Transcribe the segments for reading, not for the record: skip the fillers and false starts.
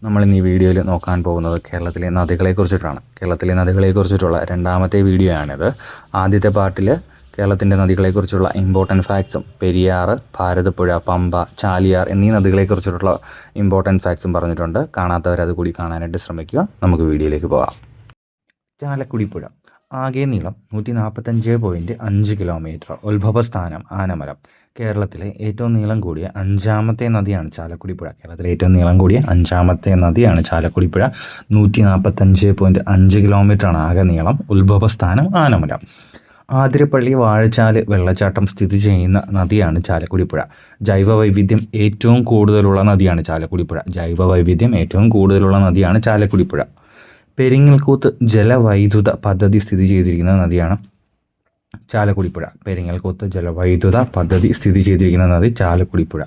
നമ്മൾ ഇന്ന് ഈ വീഡിയോയിൽ നോക്കാൻ പോകുന്നത് കേരളത്തിലെ നദികളെക്കുറിച്ചിട്ടാണ്. കേരളത്തിലെ നദികളെക്കുറിച്ചിട്ടുള്ള രണ്ടാമത്തെ വീഡിയോ ആണിത്. ആദ്യത്തെ പാർട്ടിൽ കേരളത്തിൻ്റെ നദികളെക്കുറിച്ചുള്ള ഇമ്പോർട്ടൻറ്റ് ഫാക്ട്സും പെരിയാർ, ഭാരതപ്പുഴ, പമ്പ, ചാലിയാർ എന്നീ നദികളെക്കുറിച്ചിട്ടുള്ള ഇമ്പോർട്ടൻറ്റ് ഫാക്ട്സും പറഞ്ഞിട്ടുണ്ട്. കാണാത്തവർ അത് കൂടി കാണാനായിട്ട് ശ്രമിക്കുക. നമുക്ക് വീഡിയോയിലേക്ക് പോകാം. ചാലക്കുടി പുഴ ആകെ നീളം 145.5 കിലോമീറ്റർ. ഉത്ഭവസ്ഥാനം ആനമല. കേരളത്തിലെ ഏറ്റവും നീളം കൂടിയ അഞ്ചാമത്തെ നദിയാണ് ചാലക്കുടി പുഴ. കേരളത്തിലെ ഏറ്റവും നീളം കൂടിയ അഞ്ചാമത്തെ നദിയാണ് ചാലക്കുടി പുഴ. 145.5 കിലോമീറ്ററാണ് ആകെ നീളം. ഉത്ഭവസ്ഥാനം ആനമല. ആതിരപ്പള്ളി വാഴച്ചാല് വെള്ളച്ചാട്ടം സ്ഥിതി ചെയ്യുന്ന നദിയാണ് ചാലക്കുടി പുഴ. ജൈവവൈവിധ്യം ഏറ്റവും കൂടുതലുള്ള നദിയാണ് ചാലക്കുടി പുഴ. ജൈവവൈവിധ്യം ഏറ്റവും കൂടുതലുള്ള നദിയാണ് ചാലക്കുടി പുഴ. പെരിങ്ങൽകൂത്ത് ജലവൈദ്യുത പദ്ധതി സ്ഥിതി ചെയ്തിരിക്കുന്ന നദിയാണ് ചാലക്കുടി പുഴ. പെരിങ്ങൽകൂത്ത് ജലവൈദ്യുത പദ്ധതി സ്ഥിതി ചെയ്തിരിക്കുന്ന നദി ചാലക്കുടി പുഴ.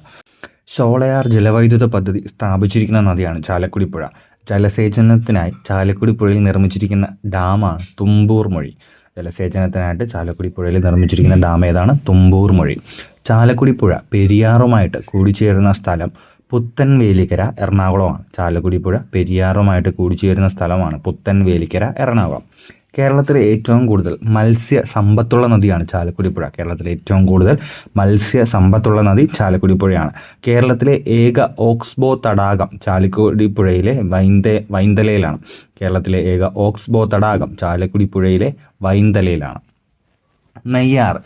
ഷോളയാർ ജലവൈദ്യുത പദ്ധതി സ്ഥാപിച്ചിരിക്കുന്ന നദിയാണ് ചാലക്കുടി പുഴ. ജലസേചനത്തിനായി ചാലക്കുടി പുഴയിൽ നിർമ്മിച്ചിരിക്കുന്ന ഡാമാണ് തുമ്പൂർ മൊഴി. ജലസേചനത്തിനായിട്ട് ചാലക്കുടി പുഴയിൽ നിർമ്മിച്ചിരിക്കുന്ന ഡാം ഏതാണ്? തുമ്പൂർ മൊഴി. ചാലക്കുടി പുഴ പെരിയാറുമായിട്ട് കൂടിച്ചേരുന്ന സ്ഥലം പുത്തൻവേലിക്കര, എറണാകുളമാണ്. ചാലക്കുടി പുഴ പെരിയാറുമായിട്ട് കൂടിച്ചേരുന്ന സ്ഥലമാണ് പുത്തൻവേലിക്കര, എറണാകുളം. കേരളത്തിലെ ഏറ്റവും കൂടുതൽ മത്സ്യ സമ്പത്തുള്ള നദിയാണ് ചാലക്കുടി പുഴ. കേരളത്തിലെ ഏറ്റവും കൂടുതൽ മത്സ്യ സമ്പത്തുള്ള നദി ചാലക്കുടി പുഴയാണ്. കേരളത്തിലെ ഏക ഓക്സ്ബോ തടാകം ചാലക്കുടി പുഴയിലെ വൈന്തലയിലാണ്. കേരളത്തിലെ ഏക ഓക്സ്ബോ തടാകം ചാലക്കുടി പുഴയിലെ വൈന്തലയിലാണ്. നെയ്യാർ.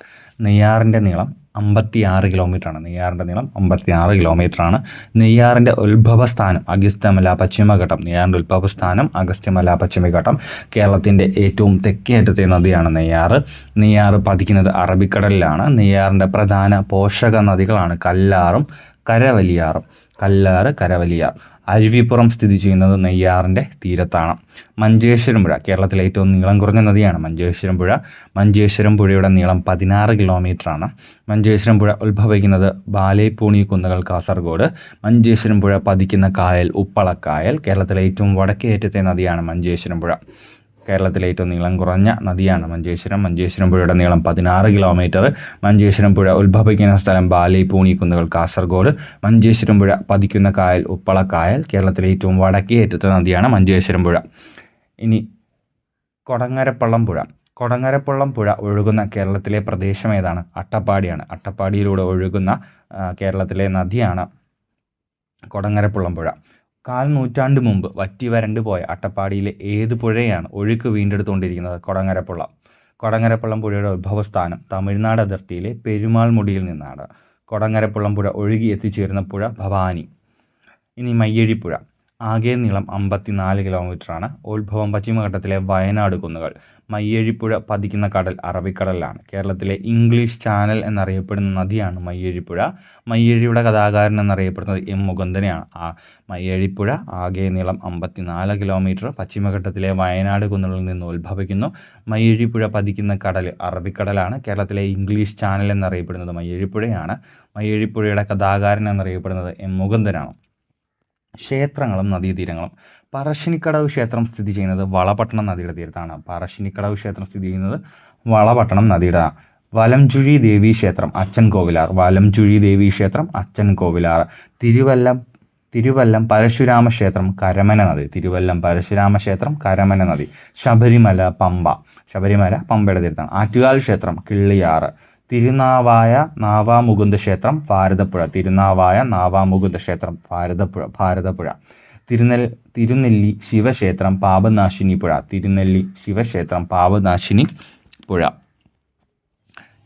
നെയ്യാറിൻ്റെ നീളം 56 കിലോമീറ്ററാണ്. നെയ്യാറിൻ്റെ നീളം 56 കിലോമീറ്ററാണ്. നെയ്യാറിൻ്റെ ഉത്ഭവസ്ഥാനം അഗസ്ത്യമല പശ്ചിമഘട്ടം. നെയ്യാറിൻ്റെ ഉത്ഭവസ്ഥാനം അഗസ്ത്യമല പശ്ചിമഘട്ടം. കേരളത്തിൻ്റെ ഏറ്റവും തെക്കേ അറ്റത്തെ നദിയാണ് നെയ്യാർ. നെയ്യാർ പതിക്കുന്നത് അറബിക്കടലിലാണ്. നെയ്യാറിൻ്റെ പ്രധാന പോഷക നദികളാണ് കല്ലാറും കരവലിയാറും. കല്ലാറ്, കരവലിയാർ. അരുവിപ്പുറം സ്ഥിതി ചെയ്യുന്നത് നെയ്യാറിൻ്റെ തീരത്താണ്. മഞ്ചേശ്വരം പുഴ. കേരളത്തിലെ ഏറ്റവും നീളം കുറഞ്ഞ നദിയാണ് മഞ്ചേശ്വരം പുഴ. മഞ്ചേശ്വരം പുഴയുടെ നീളം 16 കിലോമീറ്ററാണ്. മഞ്ചേശ്വരം പുഴ ഉത്ഭവിക്കുന്നത് ബാലേപ്പൂണി കുന്നുകൾ, കാസർഗോഡ്. മഞ്ചേശ്വരം പുഴ പതിക്കുന്ന കായൽ ഉപ്പളക്കായൽ. കേരളത്തിലെ ഏറ്റവും വടക്കേ അറ്റത്തെ നദിയാണ് മഞ്ചേശ്വരം പുഴ. കേരളത്തിലെ ഏറ്റവും നീളം കുറഞ്ഞ നദിയാണ് മഞ്ചേശ്വരം. മഞ്ചേശ്വരം പുഴയുടെ നീളം 16 കിലോമീറ്റർ. മഞ്ചേശ്വരം പുഴ ഉത്ഭവിക്കുന്ന സ്ഥലം ബാലേപ്പൂണി കുന്നുകൾ, കാസർഗോഡ്. മഞ്ചേശ്വരം പുഴ പതിക്കുന്ന കായൽ ഉപ്പളക്കായൽ. കേരളത്തിലെ ഏറ്റവും വടക്കേ അറ്റത്തെ നദിയാണ് മഞ്ചേശ്വരം പുഴ. ഇനി കൊടങ്ങരപ്പള്ളം പുഴ. കൊടങ്ങരപ്പള്ളം പുഴ ഒഴുകുന്ന കേരളത്തിലെ പ്രദേശം ഏതാണ്? അട്ടപ്പാടിയാണ്. അട്ടപ്പാടിയിലൂടെ ഒഴുകുന്ന കേരളത്തിലെ നദിയാണ് കൊടങ്ങരപ്പള്ളം പുഴ. 1/4 നൂറ്റാണ്ട് മുമ്പ് വറ്റി വരണ്ടു പോയ അട്ടപ്പാടിയിലെ ഏത് പുഴയാണ് ഒഴുക്ക് വീണ്ടെടുത്തുകൊണ്ടിരിക്കുന്നത്? കൊടങ്ങരപ്പള്ളം. കൊടങ്ങരപ്പള്ളം പുഴയുടെ ഉത്ഭവസ്ഥാനം തമിഴ്നാട് അതിർത്തിയിലെ പെരുമാൾമുടിയിൽ നിന്നാണ്. കൊടങ്ങരപ്പള്ളം പുഴ ഒഴുകി എത്തിച്ചേരുന്ന പുഴ ഭവാനി. ഇനി മയ്യഴിപ്പുഴ. ആകെ നീളം 54 കിലോമീറ്ററാണ്. ഉത്ഭവം പശ്ചിമഘട്ടത്തിലെ വയനാട് കുന്നുകൾ. മയ്യഴിപ്പുഴ പതിക്കുന്ന കടൽ അറബിക്കടലിലാണ്. കേരളത്തിലെ ഇംഗ്ലീഷ് ചാനൽ എന്നറിയപ്പെടുന്ന നദിയാണ് മയ്യഴിപ്പുഴ. മയ്യഴിയുടെ കഥാകാരൻ എന്നറിയപ്പെടുന്നത് എം മുകുന്ദനെയാണ്. മയ്യഴിപ്പുഴ ആകെ നീളം 54 കിലോമീറ്റർ. പശ്ചിമഘട്ടത്തിലെ വയനാട് കുന്നുകളിൽ നിന്ന് ഉത്ഭവിക്കുന്നു. മയ്യഴിപ്പുഴ പതിക്കുന്ന കടൽ അറബിക്കടലാണ്. കേരളത്തിലെ ഇംഗ്ലീഷ് ചാനൽ എന്നറിയപ്പെടുന്നത് മയ്യഴിപ്പുഴയാണ്. മയ്യഴിപ്പുഴയുടെ കഥാകാരൻ എന്നറിയപ്പെടുന്നത് എം മുകുന്ദനാണ്. ക്ഷേത്രങ്ങളും നദീതീരങ്ങളും. പറശ്ശിനിക്കടവ് ക്ഷേത്രം സ്ഥിതി ചെയ്യുന്നത് വളപട്ടണം നദിയുടെ തീരത്താണ്. പറശ്ശിനിക്കടവ് ക്ഷേത്രം സ്ഥിതി ചെയ്യുന്നത് വളപട്ടണം നദിയുടെ. വലംചുഴി ദേവീ ക്ഷേത്രം അച്ചൻ കോവിലാർ. വലംചുഴി ദേവീ ക്ഷേത്രം അച്ചൻ കോവിലാർ. തിരുവല്ലം പരശുരാമ ക്ഷേത്രം കരമന നദി. തിരുവല്ലം പരശുരാമ ക്ഷേത്രം കരമന നദി. ശബരിമല പമ്പ. ശബരിമല പമ്പയുടെ തീരത്താണ്. ആറ്റുകാൽ ക്ഷേത്രം കിള്ളിയാറ്. തിരുനാവായ നാവാമുകുന്ദ ക്ഷേത്രം ഭാരതപ്പുഴ. തിരുനാവായ നാവാമുകുന്ദ ക്ഷേത്രം ഭാരതപ്പുഴ. തിരുനെല്ലി ശിവക്ഷേത്രം പാപനാശിനി പുഴ. തിരുനെല്ലി ശിവക്ഷേത്രം പാപനാശിനി പുഴ.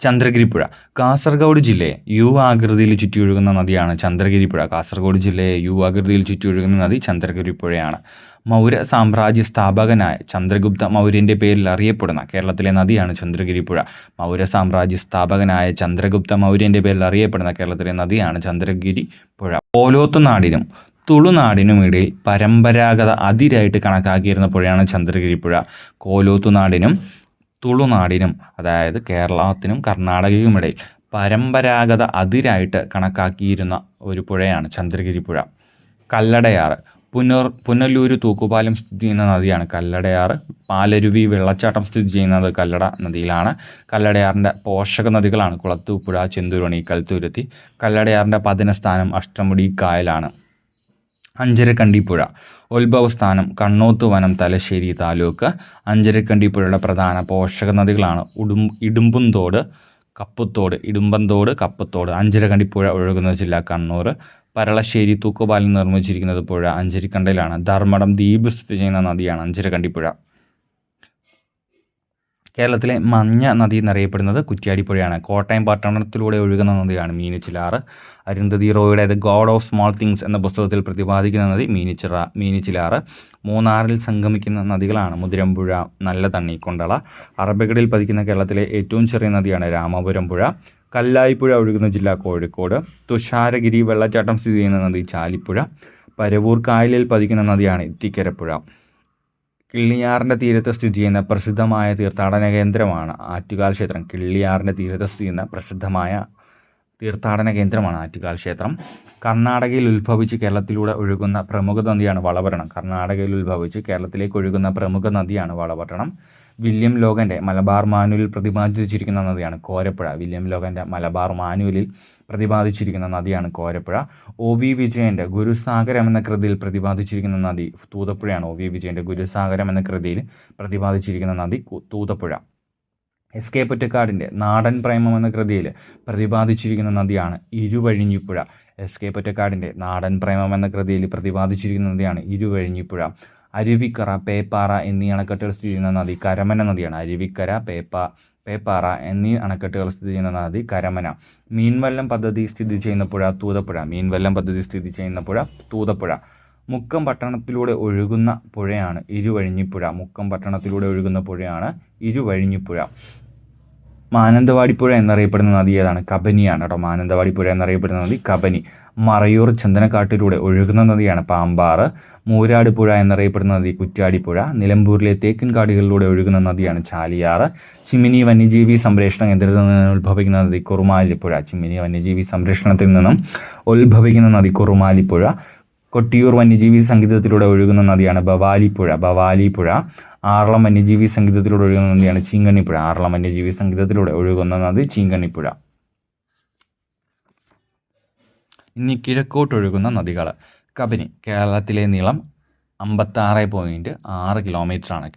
ചന്ദ്രഗിരി പുഴ. കാസർഗോഡ് ജില്ലയെ യു ആകൃതിയിൽ ചുറ്റിയൊഴുകുന്ന നദിയാണ് ചന്ദ്രഗിരി പുഴ. കാസർഗോഡ് ജില്ലയെ യു ആകൃതിയിൽ ചുറ്റിയൊഴുകുന്ന നദി ചന്ദ്രഗിരി പുഴയാണ്. മൗര്യ സാമ്രാജ്യ സ്ഥാപകനായ ചന്ദ്രഗുപ്ത മൗര്യൻ്റെ പേരിൽ അറിയപ്പെടുന്ന കേരളത്തിലെ നദിയാണ് ചന്ദ്രഗിരി പുഴ. മൗര്യ സാമ്രാജ്യ സ്ഥാപകനായ ചന്ദ്രഗുപ്ത മൗര്യൻ്റെ പേരിൽ അറിയപ്പെടുന്ന കേരളത്തിലെ നദിയാണ് ചന്ദ്രഗിരി പുഴ. ഓലോത്തുനാടിനും തുളുനാടിനും ഇടയിൽ പരമ്പരാഗത അതിരായിട്ട് കണക്കാക്കിയിരുന്ന പുഴയാണ് ചന്ദ്രഗിരി പുഴ. കോലോത്തുനാടിനും തുളുനാടിനും, അതായത് കേരളത്തിനും കർണാടകയ്ക്കുമിടയിൽ പരമ്പരാഗത അതിരായിട്ട് കണക്കാക്കിയിരുന്ന ഒരു പുഴയാണ് ചന്ദ്രഗിരി പുഴ. കല്ലടയാറ്. പുനലൂർ തൂക്കുപാലം സ്ഥിതി ചെയ്യുന്ന നദിയാണ് കല്ലടയാറ്. പാലരുവി വെള്ളച്ചാട്ടം സ്ഥിതി ചെയ്യുന്നത് കല്ലട നദിയിലാണ്. കല്ലടയാറിൻ്റെ പോഷക നദികളാണ് കുളത്തൂപ്പുഴ, ചെന്തുരുണി, കൽത്തുരുത്തി. കല്ലടയാറിൻ്റെ പതനസ്ഥാനം അഷ്ടമുടി കായലാണ്. അഞ്ചരക്കണ്ടിപ്പുഴ ഉത്ഭവസ്ഥാനം കണ്ണോത്തുവനം തലശ്ശേരി താലൂക്ക്. അഞ്ചരക്കണ്ടിപ്പുഴയുടെ പ്രധാന പോഷക നദികളാണ് ഇടുമ്പന്തോട്, കപ്പത്തോട്. അഞ്ചരക്കണ്ടിപ്പുഴ ഒഴുകുന്ന ജില്ല കണ്ണൂർ. പരളശ്ശേരി തൂക്കുപാലം നിർമ്മിച്ചിരിക്കുന്നത് പുഴ അഞ്ചരിക്കണ്ടയിലാണ്. ധർമ്മടം ദ്വീപ് സ്ഥിതി ചെയ്യുന്ന നദിയാണ് അഞ്ചരക്കണ്ടിപ്പുഴ. കേരളത്തിലെ മഞ്ഞ നദി എന്നറിയപ്പെടുന്നത് കുറ്റ്യാടിപ്പുഴയാണ്. കോട്ടയം പട്ടണത്തിലൂടെ ഒഴുകുന്ന നദിയാണ് മീനച്ചിലാറ്. അരുന്ധതി റോയുടെ the god of small things എന്ന പുസ്തകത്തിൽ പ്രതിപാദിക്കുന്ന നദി മീനച്ചിലാറ്. മൂന്നാറിൽ സംഗമിക്കുന്ന നദികളാണ് മുതിരമ്പുഴ, നല്ല തണ്ണി, കൊണ്ടള. അറബിക്കടലിൽ പതിക്കുന്ന കേരളത്തിലെ ഏറ്റവും ചെറിയ നദിയാണ് രാമപുരം പുഴ. കല്ലായിപ്പുഴ ഒഴുകുന്ന ജില്ല കോഴിക്കോട്. തുഷാരഗിരി വെള്ളച്ചാട്ടം സ്ഥിതി ചെയ്യുന്ന നദി ചാലിപ്പുഴ. പരവൂർ കായലിൽ പതിക്കുന്ന നദിയാണ് ഇത്തിക്കരപ്പുഴ. കിള്ളിയാറിൻ്റെ തീരത്ത് സ്ഥിതി ചെയ്യുന്ന പ്രസിദ്ധമായ തീർത്ഥാടന കേന്ദ്രമാണ് ആറ്റുകാൽ ക്ഷേത്രം. കിള്ളിയാറിൻ്റെ തീരത്ത് സ്ഥിതി ചെയ്യുന്ന പ്രസിദ്ധമായ തീർത്ഥാടന കേന്ദ്രമാണ് ആറ്റുകാൽ ക്ഷേത്രം. കർണാടകയിൽ ഉത്ഭവിച്ച് കേരളത്തിലൂടെ ഒഴുകുന്ന പ്രമുഖ നദിയാണ് വളപട്ടണം. കർണാടകയിൽ ഉത്ഭവിച്ച് കേരളത്തിലേക്ക് ഒഴുകുന്ന പ്രമുഖ നദിയാണ് വളപട്ടണം. വില്യം ലോഗൻ്റെ മലബാർ മാനുവലിൽ പ്രതിപാദിച്ചിരിക്കുന്ന നദിയാണ് കോരപ്പുഴ. വില്യം ലോഗൻ്റെ മലബാർ മാനുവലിൽ പ്രതിപാദിച്ചിരിക്കുന്ന നദിയാണ് കോരപ്പുഴ. OV വിജയൻ്റെ ഗുരുസാഗരം എന്ന കൃതിയിൽ പ്രതിപാദിച്ചിരിക്കുന്ന നദി തൂതപ്പുഴയാണ്. OV വിജയൻ്റെ ഗുരുസാഗരം എന്ന കൃതിയിൽ പ്രതിപാദിച്ചിരിക്കുന്ന നദി തൂതപ്പുഴ. SK പൊറ്റക്കാടിൻ്റെ നാടൻ പ്രേമം എന്ന കൃതിയിൽ പ്രതിപാദിച്ചിരിക്കുന്ന നദിയാണ് ഇരുവഴിഞ്ഞിപ്പുഴ. SK പൊറ്റക്കാടിൻ്റെ നാടൻ പ്രേമം എന്ന കൃതിയിൽ പ്രതിപാദിച്ചിരിക്കുന്ന നദിയാണ് ഇരുവഴിഞ്ഞിപ്പുഴ. അരുവിക്കര, പേപ്പാറ എന്നീ അണക്കെട്ടുകൾ സ്ഥിതി ചെയ്യുന്ന നദി കരമന നദിയാണ്. അരുവിക്കര, പേപ്പാറ എന്നീ അണക്കെട്ടുകൾ സ്ഥിതി ചെയ്യുന്ന നദി കരമന. മീൻവല്ലം പദ്ധതി സ്ഥിതി ചെയ്യുന്ന പുഴ തൂതപ്പുഴ. മീൻവല്ലം പദ്ധതി സ്ഥിതി ചെയ്യുന്ന പുഴ തൂതപ്പുഴ. മുക്കം പട്ടണത്തിലൂടെ ഒഴുകുന്ന പുഴയാണ് ഇരുവഴിഞ്ഞിപ്പുഴ. മുക്കം പട്ടണത്തിലൂടെ ഒഴുകുന്ന പുഴയാണ് ഇരുവഴിഞ്ഞിപ്പുഴ. മാനന്തവാടിപ്പുഴ എന്നറിയപ്പെടുന്ന നദി ഏതാണ്? കബനിയാണ് കേട്ടോ. മാനന്തവാടിപ്പുഴ എന്നറിയപ്പെടുന്ന നദി കബനി. മറയൂർ ചന്ദനക്കാട്ടിലൂടെ ഒഴുകുന്ന നദിയാണ് പാമ്പാറ്. മൂരാട് പുഴ എന്നറിയപ്പെടുന്ന നദി കുറ്റ്യാടിപ്പുഴ. നിലമ്പൂരിലെ തേക്കിൻ കാടുകളിലൂടെ ഒഴുകുന്ന നദിയാണ് ചാലിയാറ്. ചിമ്മിനി വന്യജീവി സംരക്ഷണ കേന്ദ്രത്തിൽ നിന്ന് ഉത്ഭവിക്കുന്ന നദി കുറുമാലിപ്പുഴ. ചിമ്മിനി വന്യജീവി സംരക്ഷണത്തിൽ നിന്നും ഉത്ഭവിക്കുന്ന നദി കുറുമാലിപ്പുഴ. കൊട്ടിയൂർ വന്യജീവി സങ്കേതത്തിലൂടെ ഒഴുകുന്ന നദിയാണ് ഭവാലിപ്പുഴ. ആറളം വന്യജീവി സങ്കേതത്തിലൂടെ ഒഴുകുന്ന നദിയാണ് ചീങ്കണ്ണിപ്പുഴ. ആറളം വന്യജീവി സങ്കേതത്തിലൂടെ ഒഴുകുന്ന നദി ചീങ്കണ്ണിപ്പുഴ. ഇനി കിഴക്കോട്ടൊഴുകുന്ന നദികൾ. കബനി കേരളത്തിലെ നീളം 56.6 കിലോമീറ്ററാണ്.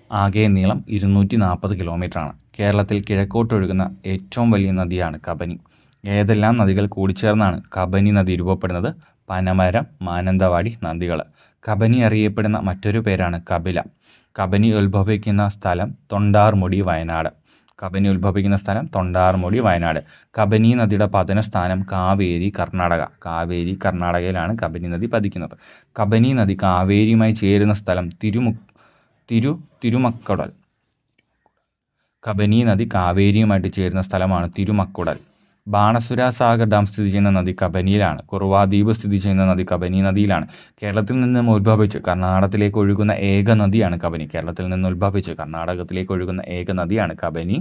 ആകെ നീളം 240 കിലോമീറ്ററാണ്. കേരളത്തിൽ കിഴക്കോട്ടൊഴുകുന്ന ഏറ്റവും വലിയ നദിയാണ് കബനി. ഏതെല്ലാം നദികൾ കൂടിച്ചേർന്നാണ് കബനി നദി രൂപപ്പെടുന്നത്? പനമരം, മാനന്തവാടി നദികൾ. കബനി അറിയപ്പെടുന്ന മറ്റൊരു പേരാണ് കപില. കബനി ഉത്ഭവിക്കുന്ന സ്ഥലം തൊണ്ടാർമുടി, വയനാട്. കബനി നദിയുടെ പതനസ്ഥാനം കാവേരി, കർണാടക. കർണാടകയിലാണ് കബനി നദി പതിക്കുന്നത്. കബനി നദി കാവേരിയുമായി ചേരുന്ന സ്ഥലം തിരുമക്കുടൽ. കബനി നദി കാവേരിയുമായിട്ട് ചേരുന്ന സ്ഥലമാണ് തിരുമക്കുടൽ. ബാണസുര സാഗർ ഡാം സ്ഥിതി ചെയ്യുന്ന നദി കബനിയിലാണ്. കുറുവാ ദ്വീപ് സ്ഥിതി ചെയ്യുന്ന നദി കബനി നദിയിലാണ്. കേരളത്തിൽ നിന്നും ഉത്ഭവിച്ച് കർണാടകത്തിലേക്ക് ഒഴുകുന്ന ഏക നദിയാണ് കബനി.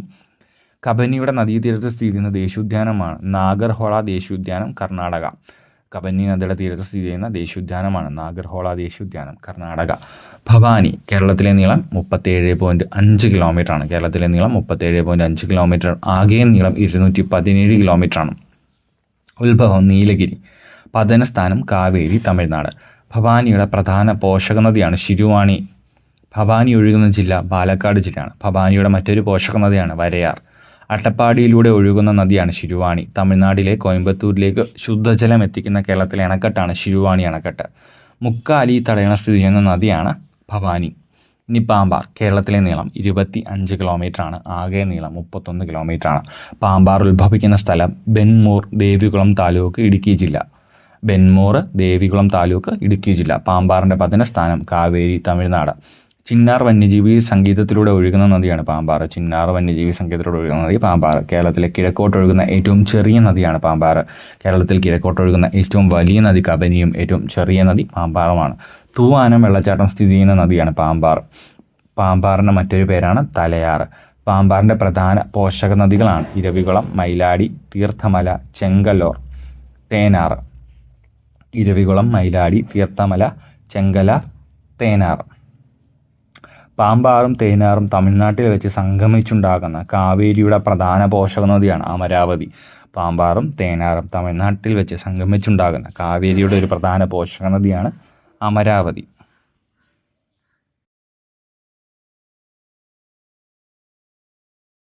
കബനിയുടെ നദീതീരത്ത് സ്ഥിതി ചെയ്യുന്ന ദേശീയോദ്യാനമാണ് നാഗർഹോള ദേശീയോദ്യാനം, കർണാടക. കബനി നദിയുടെ തീരത്ത് സ്ഥിതി ചെയ്യുന്ന ദേശീയോദ്യാനമാണ് നാഗർഹോള ദേശീയോദ്യാനം, കർണാടക. ഭവാനി കേരളത്തിലെ നീളം 37.5 കിലോമീറ്ററാണ്. കേരളത്തിലെ നീളം 37.5 കിലോമീറ്റർ. ആകെ നീളം 217 കിലോമീറ്ററാണ്. ഉത്ഭവം നീലഗിരി. പതനസ്ഥാനം കാവേരി, തമിഴ്നാട്. ഭവാനിയുടെ പ്രധാന പോഷക നദിയാണ് ശിരുവാണി. ഭവാനി ഒഴുകുന്ന ജില്ല പാലക്കാട് ജില്ലയാണ്. ഭവാനിയുടെ മറ്റൊരു പോഷക നദിയാണ് വരയാർ. അട്ടപ്പാടിയിലൂടെ ഒഴുകുന്ന നദിയാണ് ശിരുവാണി. തമിഴ്നാട്ടിലെ കോയമ്പത്തൂരിലേക്ക് ശുദ്ധജലം എത്തിക്കുന്ന കേരളത്തിലെ അണക്കെട്ടാണ് ശിരുവാണി അണക്കെട്ട്. മുക്കാലി തടയണ സ്ഥിതി ചെയ്യുന്ന നദിയാണ് ഭവാനി. ഇനി പാമ്പാർ. കേരളത്തിലെ നീളം 25 കിലോമീറ്ററാണ്. ആകെ നീളം 31 കിലോമീറ്ററാണ്. പാമ്പാർ ഉത്ഭവിക്കുന്ന സ്ഥലം ബെൻമൂർ, ദേവികുളം താലൂക്ക്, ഇടുക്കി ജില്ല. പാമ്പാറിൻ്റെ പതനസ്ഥാനം കാവേരി, തമിഴ്നാട്. ചിന്നാർ വന്യജീവി സങ്കേതത്തിലൂടെ ഒഴുകുന്ന നദിയാണ് പാമ്പാർ. കേരളത്തിലെ കിഴക്കോട്ടൊഴുകുന്ന ഏറ്റവും ചെറിയ നദിയാണ് പാമ്പാർ. കേരളത്തിൽ കിഴക്കോട്ടൊഴുകുന്ന ഏറ്റവും വലിയ നദി കബനിയും ഏറ്റവും ചെറിയ നദി പാമ്പാറുമാണ്. തൂവാനം വെള്ളച്ചാട്ടം സ്ഥിതി ചെയ്യുന്ന നദിയാണ് പാമ്പാർ. പാമ്പാറിൻ്റെ മറ്റൊരു പേരാണ് തലയാറ്. പാമ്പാറിൻ്റെ പ്രധാന പോഷക നദികളാണ് ഇരവികുളം, മൈലാടി, തീർത്ഥമല, ചെങ്കലോർ, തേനാർ. പാമ്പാറും തേനാറും തമിഴ്നാട്ടിൽ വെച്ച് സംഗമിച്ചുണ്ടാകുന്ന കാവേരിയുടെ പ്രധാന പോഷക നദിയാണ് അമരാവതി. പാമ്പാറും തേനാറും തമിഴ്നാട്ടിൽ വെച്ച് സംഗമിച്ചുണ്ടാകുന്ന കാവേരിയുടെ ഒരു പ്രധാന പോഷക നദിയാണ് അമരാവതി.